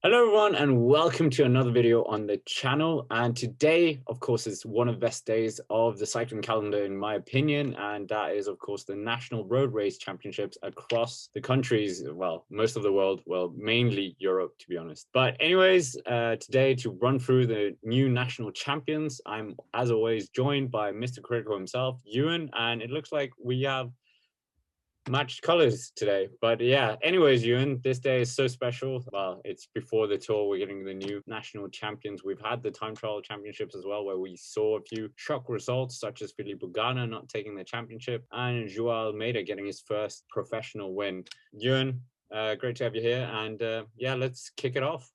Hello everyone and welcome to another video on the channel. And today, of course, is one of the best days of the cycling calendar in my opinion, and that is of course the National Road Race Championships across the countries, well, most of the world, well, mainly Europe to be honest. But anyways, today to run through the new national champions, I'm as always joined by Mr. Critical himself, Ewan, and it looks like we have matched colors today. But yeah, anyways, Ewan, this day is so special. Well, it's before the tour. We're getting the new national champions. We've had the time trial championships as well, where we saw a few shock results, such as Philippe Bugana not taking the championship and Joao Almeida getting his first professional win. Ewan, great to have you here. And yeah, let's kick it off.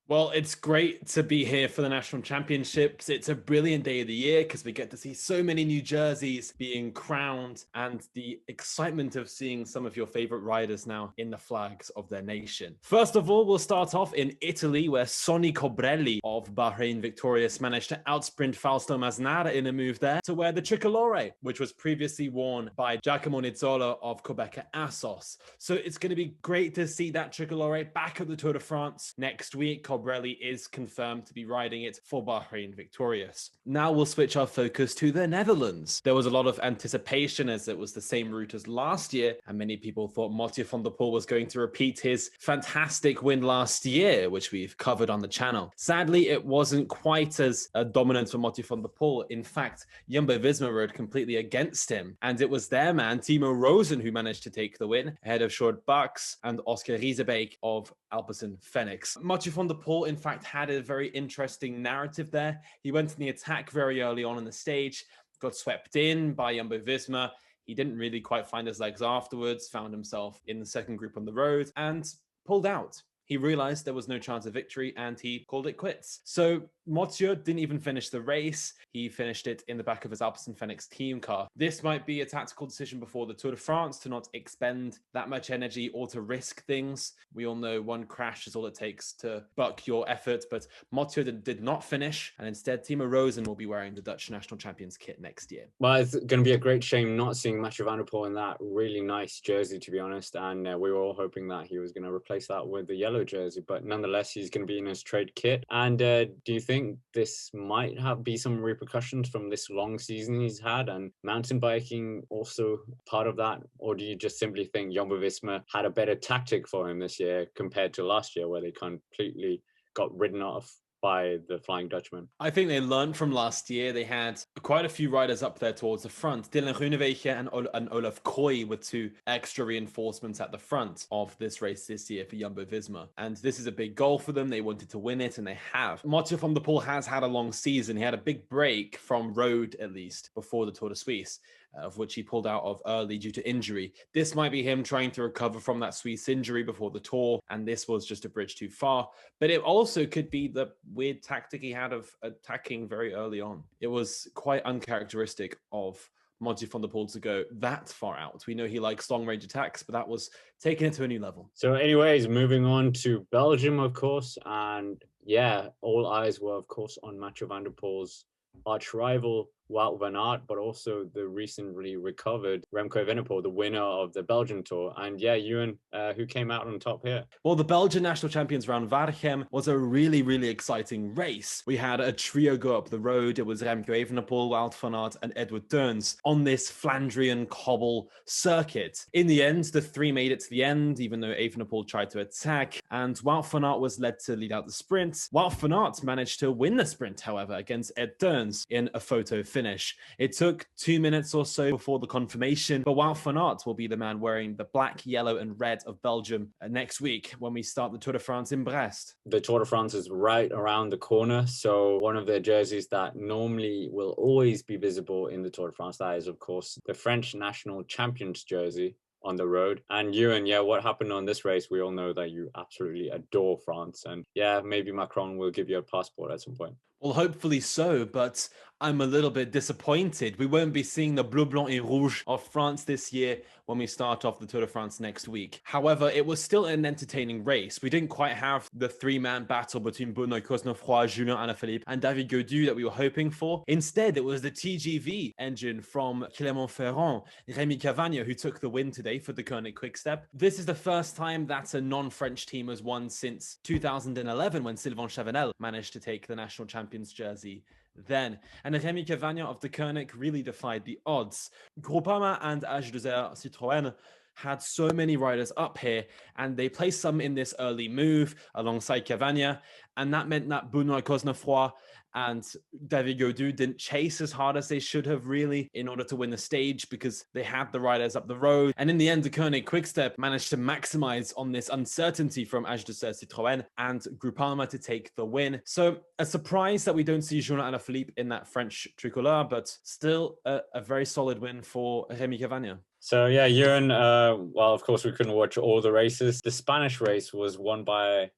Well, it's great to be here for the national championships. It's a brilliant day of the year because we get to see so many new jerseys being crowned and the excitement of seeing some of your favorite riders now in the flags of their nation. First of all, we'll start off in Italy, where Sonny Colbrelli of Bahrain Victorious managed to outsprint Fausto Masnada in a move there to wear the tricolore, which was previously worn by Giacomo Nizzolo of Qhubeka Assos. So it's going to be great to see that tricolore back at the Tour de France next week. Colbrelli is confirmed to be riding it for Bahrain Victorious. Now we'll switch our focus to the Netherlands. There was a lot of anticipation as it was the same route as last year, and many people thought Mathieu van der Poel was going to repeat his fantastic win last year, which we've covered on the channel. Sadly, it wasn't quite as dominant for Mathieu van der Poel. In fact, Jumbo-Visma rode completely against him, and it was their man, Timo Rosen, who managed to take the win, ahead of Sjoerd Bucks and Oscar Riesebeek of Alpecin Phoenix. Mathieu van der Poel, in fact, had a very interesting narrative there. He went in the attack very early on in the stage, got swept in by Jumbo-Visma. He didn't really quite find his legs afterwards, found himself in the second group on the road, and pulled out. He realized there was no chance of victory and he called it quits. So Mathieu didn't even finish the race. He finished it in the back of his Alpecin Phoenix team car. This might be a tactical decision before the Tour de France to not expend that much energy or to risk things. We all know one crash is all it takes to buck your effort, but Mathieu did not finish, and instead Timo Rosen will be wearing the Dutch national champions kit next year. Well, it's going to be a great shame not seeing Mathieu van der Poel in that really nice jersey, to be honest. And we were all hoping that he was going to replace that with the yellow jersey, but nonetheless, he's going to be in his trade kit. And do you think this might be some repercussions from this long season he's had, and mountain biking also part of that? Or do you just simply think Jumbo-Visma had a better tactic for him this year compared to last year, where they completely got ridden off by the Flying Dutchman? I think they learned from last year. They had quite a few riders up there towards the front. Dylan Groenewegen and Olaf Kooi were two extra reinforcements at the front of this race this year for Jumbo-Visma. And this is a big goal for them. They wanted to win it, and they have. Mathieu van der Poel has had a long season. He had a big break from road, at least, before the Tour de Suisse, of which he pulled out of early due to injury. This might be him trying to recover from that Swiss injury before the Tour, and this was just a bridge too far. But it also could be the weird tactic he had of attacking very early on. It was quite uncharacteristic of Mathieu van der Poel to go that far out. We know he likes long-range attacks, but that was taking it to a new level. So anyways, moving on to Belgium, of course. And yeah, all eyes were, of course, on Mathieu van der Poel's arch rival, Wout Van Aert, but also the recently recovered Remco Evenepoel, the winner of the Belgian Tour. And yeah, Ewan, who came out on top here? Well, the Belgian national champions round Waregem was a really, really exciting race. We had a trio go up the road. It was Remco Evenepoel, Wout Van Aert, and Edward Theuns on this Flandrian cobble circuit. In the end, the three made it to the end, even though Evenepoel tried to attack, and Wout Van Aert was led to lead out the sprint. Wout Van Aert managed to win the sprint, however, against Ed Theuns in a photo finish. It took 2 minutes or so before the confirmation, but Wout van Aert will be the man wearing the black, yellow, and red of Belgium next week when we start the Tour de France in Brest. The Tour de France is right around the corner, so one of the jerseys that normally will always be visible in the Tour de France, that is, of course, the French national champions jersey on the road. And Ewan, yeah, what happened on this race? We all know that you absolutely adore France, and yeah, maybe Macron will give you a passport at some point. Well, hopefully so, but I'm a little bit disappointed. We won't be seeing the Bleu, Blanc et Rouge of France this year when we start off the Tour de France next week. However, it was still an entertaining race. We didn't quite have the three-man battle between Benoît Cosnefroy, Julien Alaphilippe, and David Gaudu that we were hoping for. Instead, it was the TGV engine from Clermont-Ferrand, Rémi Cavagna, who took the win today for the Koenig Quick-Step. This is the first time that a non-French team has won since 2011 when Sylvain Chavanel managed to take the national champions jersey then. And Rémi Cavagna of the Koenig really defied the odds. Groupama and AG2R Citroën had so many riders up here, and they placed some in this early move alongside Cavagna, and that meant that Benoît Cosnefroy and David Gaudu didn't chase as hard as they should have really in order to win the stage because they had the riders up the road. And in the end, the Koenig Quick-Step managed to maximize on this uncertainty from AG2R Citroën and Groupama to take the win. So a surprise that we don't see Julien Alaphilippe in that French tricolor, but still a very solid win for Rémi Cavagna. So yeah, Ewan, well, of course, we couldn't watch all the races. The Spanish race was won by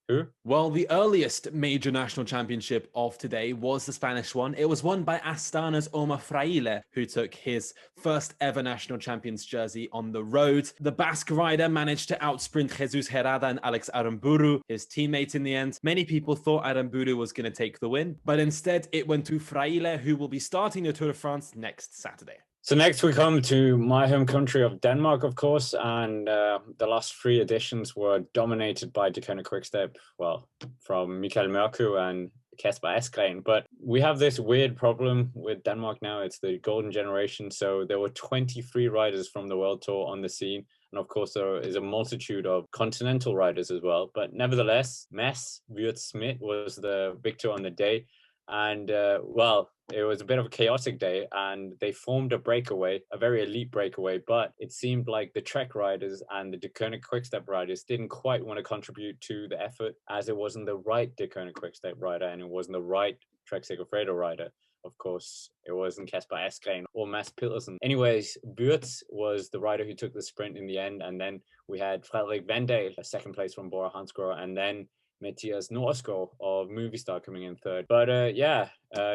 who? Well, the earliest major national championship of today was the Spanish one. It was won by Astana's Omar Fraile, who took his first ever national champions jersey on the road. The Basque rider managed to outsprint Jesus Herrada and Alex Aramburu, his teammate in the end. Many people thought Aramburu was going to take the win, but instead it went to Fraile, who will be starting the Tour de France next Saturday. So next we come to my home country of Denmark, of course, and the last three editions were dominated by the Koenig Quick-Step, well, from Michael Mørkøv and Kasper Asgreen. But we have this weird problem with Denmark now. It's the golden generation. So there were 23 riders from the World Tour on the scene. And of course, there is a multitude of continental riders as well. But nevertheless, Mads Wirt Schmidt was the victor on the day. And well, it was a bit of a chaotic day, and they formed a breakaway, a very elite breakaway, but it seemed like the Trek riders and the De Koenig Quick-Step riders didn't quite want to contribute to the effort, as it wasn't the right De Koenig Quick-Step rider and it wasn't the right Trek Segafredo rider. Of course, it wasn't Kasper Asgreen or Mads Pedersen. Anyways, Wirt was the rider who took the sprint in the end, and then we had Frederik Vandal, a second place from Bora Hansgrohe, and then Mathias Norsgaard of Movistar coming in third. But yeah,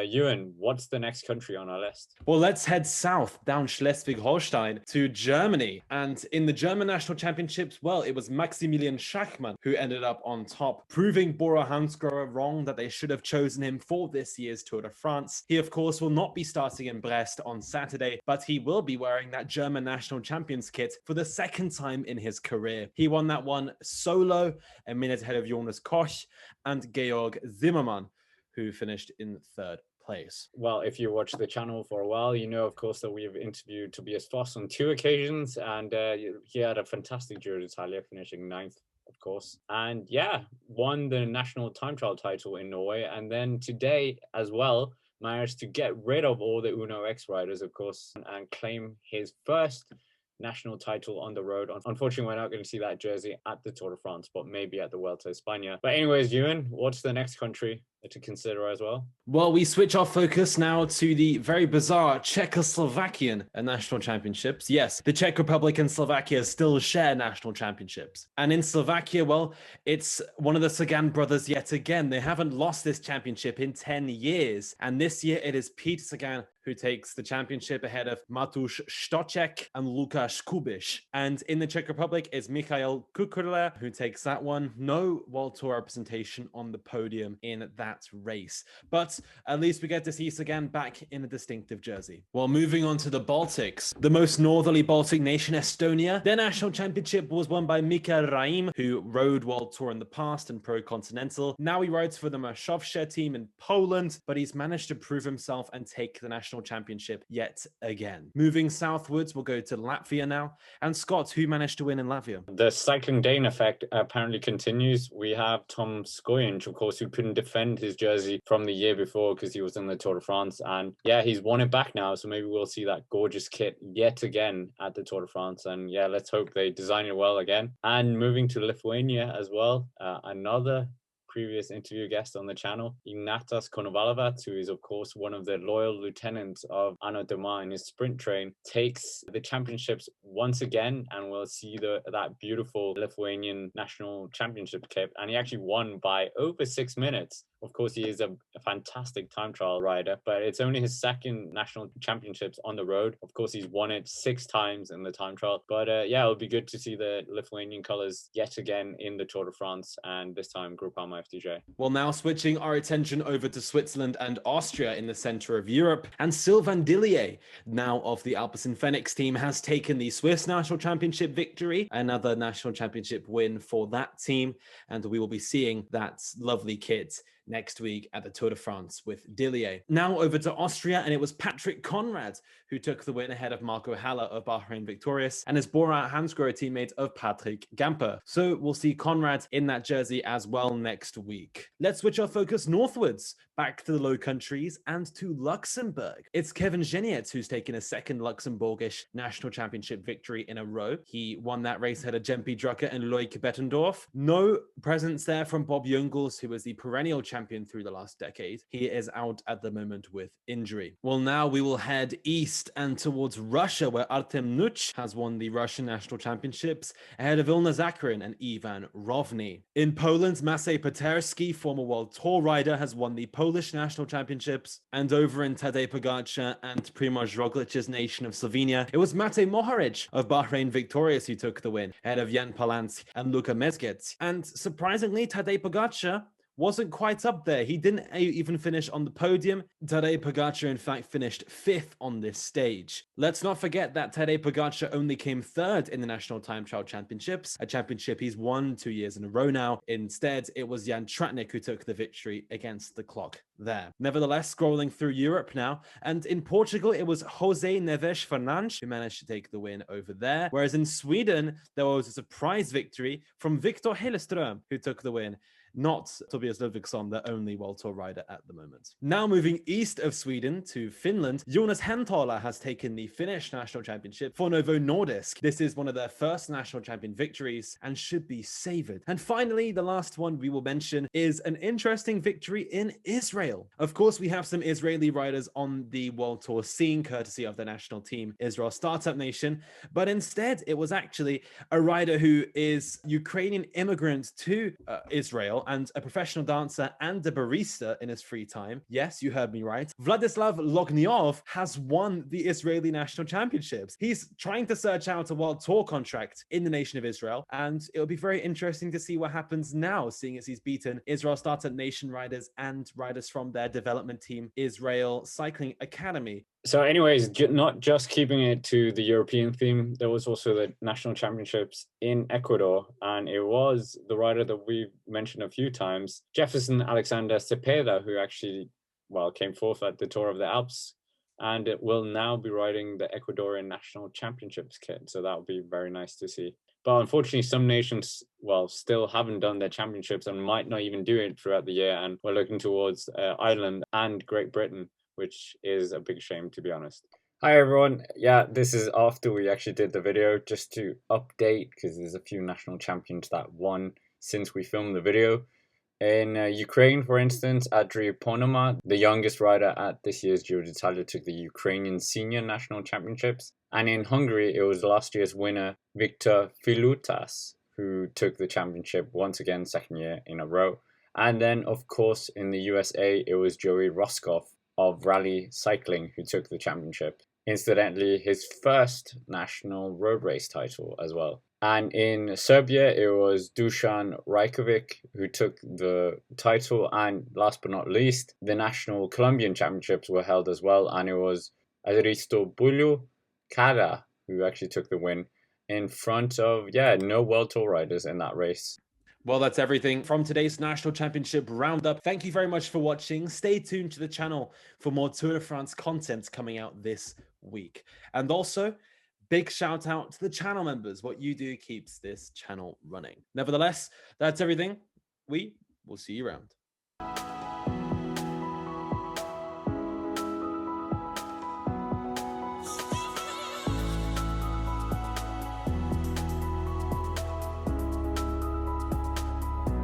Ewan, what's the next country on our list? Well, let's head south down Schleswig-Holstein to Germany. And in the German National Championships, well, it was Maximilian Schachmann who ended up on top, proving Bora Hansgrohe wrong that they should have chosen him for this year's Tour de France. He, of course, will not be starting in Brest on Saturday, but he will be wearing that German National Champions kit for the second time in his career. He won that one solo, a minute ahead of Jonas Koch and Georg Zimmermann, who finished in third place. Well, if you watch the channel for a while, you know, of course, that we've interviewed Tobias Foss on 2 occasions, and he had a fantastic Giro d'Italia, finishing 9th, of course. And yeah, won the national time trial title in Norway. And then today as well, managed to get rid of all the Uno X riders, of course, and claim his first national title on the road. Unfortunately, we're not going to see that jersey at the Tour de France, but maybe at the Vuelta a España. But anyways, Ewan, what's the next country to consider as well? Well, we switch our focus now to the very bizarre Czechoslovakian national championships. Yes, the Czech Republic and Slovakia still share national championships. And in Slovakia, well, it's one of the Sagan brothers yet again. They haven't lost this championship in 10 years. And this year it is Peter Sagan who takes the championship ahead of Mateusz Stoczek and Lukáš Kubiš. And in the Czech Republic is Michael Kukurla, who takes that one. No World Tour representation on the podium in that race. But at least we get to see Sagan back in a distinctive jersey. Well, moving on to the Baltics, the most northerly Baltic nation, Estonia, their national championship was won by Mikael Raim, who rode World Tour in the past and Pro Continental. Now he rides for the Mazowsze team in Poland, but he's managed to prove himself and take the national championship yet again. Moving southwards, we'll go to Latvia now. And Scott, who managed to win in Latvia? The Cycling Dane effect apparently continues. We have Tom Skujins, of course, who couldn't defend his jersey from the year before because he was in the Tour de France. And yeah, he's won it back now. So maybe we'll see that gorgeous kit yet again at the Tour de France. And yeah, let's hope they design it well again. And moving to Lithuania as well, another previous interview guest on the channel, Ignatas Konovalovats, who is of course one of the loyal lieutenants of Arnaud Démare in his sprint train, takes the championships once again, and we'll see that beautiful Lithuanian national championship kit. And he actually won by over 6 minutes, Of course, he is a fantastic time trial rider, but it's only his second national championships on the road. Of course, he's won it 6 times in the time trial. But yeah, it'll be good to see the Lithuanian colors yet again in the Tour de France, and this time Groupama FDJ. Well, now switching our attention over to Switzerland and Austria in the center of Europe, and Sylvain Dillier, now of the Alpecin Fenix team, has taken the Swiss National Championship victory, another national championship win for that team, and we will be seeing that lovely kit next week at the Tour de France with Dillier. Now over to Austria, and it was Patrick Conrad who took the win ahead of Marco Haller of Bahrain Victorious and his Bora Hansgrohe teammate of Patrick Gamper. So we'll see Conrad in that jersey as well next week. Let's switch our focus northwards, back to the Low Countries and to Luxembourg. It's Kevin Geniet who's taken a second Luxembourgish national championship victory in a row. He won that race ahead of Jempe Drucker and Loic Bettendorf. No presence there from Bob Jungels, who was the perennial champion through the last decade. He is out at the moment with injury. Well, now we will head east and towards Russia, where Artem Nuch has won the Russian national championships ahead of Ilna Zakharin and Ivan Rovny. In Poland, Maciej Peterski, former World Tour rider, has won the Polish national championships. And over in Tadej Pogacar and Primož Roglic's nation of Slovenia, it was Matej Mohoric of Bahrain Victorious who took the win ahead of Jan Palánský and Luka Mezgec. And surprisingly, Tadej Pogacar wasn't quite up there. He didn't even finish on the podium. Tadej Pogacar, in fact, finished 5th on this stage. Let's not forget that Tadej Pogacar only came 3rd in the National Time Trial Championships, a championship he's won 2 years in a row now. Instead, it was Jan Tratnik who took the victory against the clock there. Nevertheless, scrolling through Europe now, and in Portugal, it was Jose Neves Fernandes who managed to take the win over there, whereas in Sweden, there was a surprise victory from Victor Hilleström who took the win, not Tobias Ludvigsson, the only World Tour rider at the moment. Now moving east of Sweden to Finland, Jonas Hentala has taken the Finnish national championship for Novo Nordisk. This is one of their first national champion victories and should be savoured. And finally, the last one we will mention is an interesting victory in Israel. Of course, we have some Israeli riders on the World Tour scene, courtesy of the national team, Israel Startup Nation, but instead it was actually a rider who is Ukrainian immigrant to Israel and a professional dancer and a barista in his free time. Yes, you heard me right. Vladislav Logniov has won the Israeli national championships. He's trying to search out a World Tour contract in the nation of Israel, and it'll be very interesting to see what happens now, seeing as he's beaten Israel Startup Nation riders and riders from their development team, Israel Cycling Academy. So anyways, not just keeping it to the European theme, there was also the national championships in Ecuador, and it was the rider that we've mentioned a few times, Jefferson Alexander Cepeda, who actually, well, came fourth at the Tour of the Alps, and it will now be riding the Ecuadorian national championships kit. So that would be very nice to see. But unfortunately, some nations, well, still haven't done their championships and might not even do it throughout the year. And we're looking towards Ireland and Great Britain, which is a big shame, to be honest. Hi, everyone. Yeah, this is after we actually did the video, just to update, because there's a few national champions that won since we filmed the video. In Ukraine, for instance, Andriy Ponoma, the youngest rider at this year's Giro d'Italia, took the Ukrainian Senior National Championships. And in Hungary, it was last year's winner, Victor Filutas, who took the championship once again, second year in a row. And then, of course, in the USA, it was Joey Rosskopf of Rally Cycling who took the championship. Incidentally, his first national road race title as well. And in Serbia, it was Dusan Rajkovic who took the title. And last but not least, the national Colombian championships were held as well. And it was Aristóbulo Cala who actually took the win in front of, no World Tour riders in that race. Well, that's everything from today's National Championship Roundup. Thank you very much for watching. Stay tuned to the channel for more Tour de France content coming out this week. And also, big shout out to the channel members. What you do keeps this channel running. Nevertheless, that's everything. We will see you around.